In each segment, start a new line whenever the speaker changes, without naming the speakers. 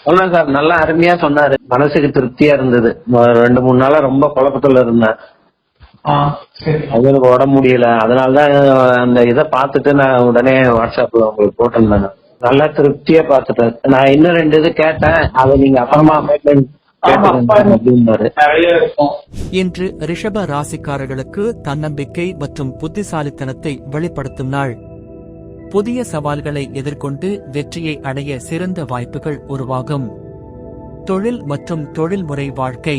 சொன்னேன் சார். நல்லா அருமையா சொன்னாரு. மனசுக்கு திருப்தியா இருந்தது. 2-3 நாளா ரொம்ப குழப்பத்துல இருந்தேன்.
சரி.
அது எனக்கு உடம்பு முடியல. அதனாலதான் அந்த இதை பார்த்துட்டு நான் உடனே வாட்ஸ்அப்ல உங்களுக்கு போட்டிருந்தேன். நல்லா திருப்தியா பார்த்துட்டேன். நான் இன்னும் 2 இது கேட்டேன். அதை நீங்க அப்புறமா அப்பாயின்மெண்ட் அப்படின்னாரு.
நிறைய இருக்கும்.
இன்று ரிஷப ராசிக்காரர்களுக்கு தன்னம்பிக்கை மற்றும் புத்திசாலித்தனத்தை வெளிப்படுத்தும் நாள். புதிய சவால்களை எதிர்கொண்டு வெற்றியை அடைய சிறந்த வாய்ப்புகள் உருவாகும். தொழில் மற்றும் தொழில்முறை வாழ்க்கை.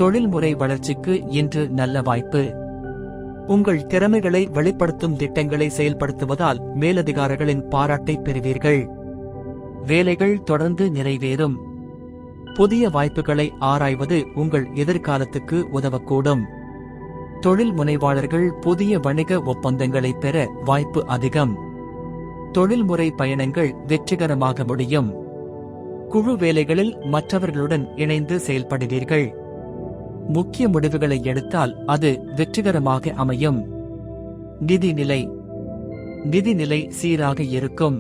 தொழில்முறை வளர்ச்சிக்கு இன்று நல்ல வாய்ப்பு. உங்கள் திறமைகளை வெளிப்படுத்தும் திட்டங்களை செயல்படுத்துவதால் மேலதிகாரிகளின் பாராட்டை பெறுவீர்கள். வேலைகள் தொடர்ந்து நிறைவேறும். புதிய வாய்ப்புகளை ஆராய்வது உங்கள் எதிர்காலத்துக்கு உதவக்கூடும். தொழில் முனைவாளர்கள் புதிய வணிக ஒப்பந்தங்களை பெற வாய்ப்பு அதிகம். தொழில்முறை பயணங்கள் வெற்றிகரமாக முடியும். குழு வேலைகளில் மற்றவர்களுடன் இணைந்து செயல்படுவீர்கள். முக்கிய முடிவுகளை எடுத்தால் அது வெற்றிகரமாக அமையும். நிதிநிலை. நிதிநிலை சீராக இருக்கும்.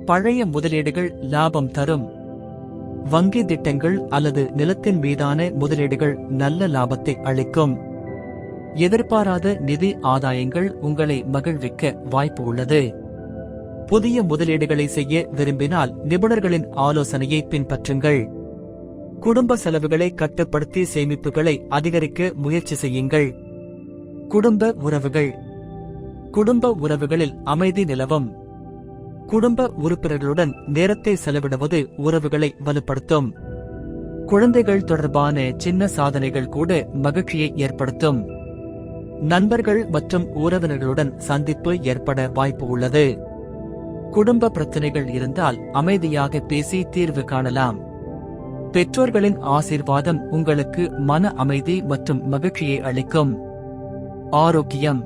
பழைய முதலீடுகள் லாபம் தரும். வங்கி திட்டங்கள் அல்லது நிலத்தின் மீதான முதலீடுகள் நல்ல லாபத்தை அளிக்கும். எதிர்பாராத நிதி ஆதாயங்கள் உங்களை மகிழ்விக்க வாய்ப்பு உள்ளது. புதிய முதலீடுகளை செய்ய விரும்பினால் நிபுணர்களின் ஆலோசனையை பின்பற்றுங்கள். குடும்ப செலவுகளை கட்டுப்படுத்தி சேமிப்புகளை அதிகரிக்க முயற்சி செய்யுங்கள். குடும்ப உறவுகள். குடும்ப உறவுகளில் அமைதி நிலவும். குடும்ப உறுப்பினர்களுடன் நேரத்தை செலவிடுவது உறவுகளை வலுப்படுத்தும். குழந்தைகள் தொடர்பான சின்ன சாதனைகள் கூட மகிழ்ச்சியை ஏற்படுத்தும். நண்பர்கள் மற்றும் உறவினர்களுடன் சந்திப்பு ஏற்பட வாய்ப்பு உள்ளது. குடும்ப பிரச்சனைகள் இருந்தால் அமைதியாக பேசி தீர்வு காணலாம். பெற்றோர்களின் ஆசீர்வாதம் உங்களுக்கு மன அமைதி மற்றும் மகிழ்ச்சியை அளிக்கும். ஆரோக்கியம்.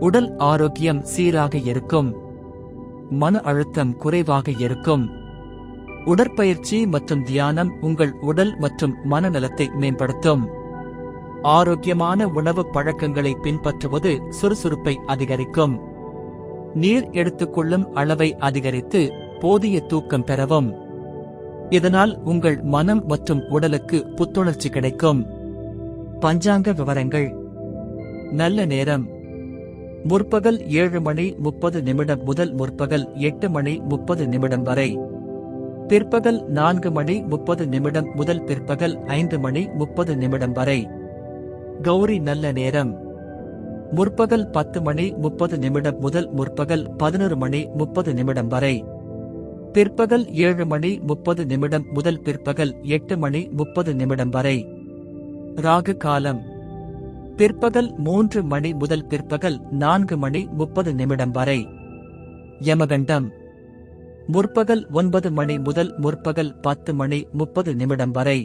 உடல் ஆரோக்கியம் சீராக இருக்கும். மன அழுத்தம் குறைவாக இருக்கும். உடற்பயிற்சி மற்றும் தியானம் உங்கள் உடல் மற்றும் மனநலத்தை மேம்படுத்தும். ஆரோக்கியமான உணவு பழக்கங்களை பின்பற்றுவது சுறுசுறுப்பை அதிகரிக்கும். நீர் எடுத்துக்கொள்ளும் அளவை அதிகரித்து போதிய தூக்கம் பெறவும். இதனால் உங்கள் மனம் மற்றும் உடலுக்கு புத்துணர்ச்சி கிடைக்கும். பஞ்சாங்க விவரங்கள். நல்ல நேரம். முற்பகல் 7:30 முதல் முற்பகல் 8:30 வரை. பிற்பகல் 4:30 முதல் பிற்பகல் 5:30 வரை. கௌரி நல்ல நேரம். முற்பகல் 10:30 முதல் முற்பகல் 11:30 வரை. பிற்பகல் 7:30 முதல் பிற்பகல் 8:30 வரை. ராகு காலம். பிற்பகல் 3 மணி முதல் பிற்பகல் 4:30 வரை. யமகண்டம். முற்பகல் 9 மணி முதல் முற்பகல் 10:30 வரை.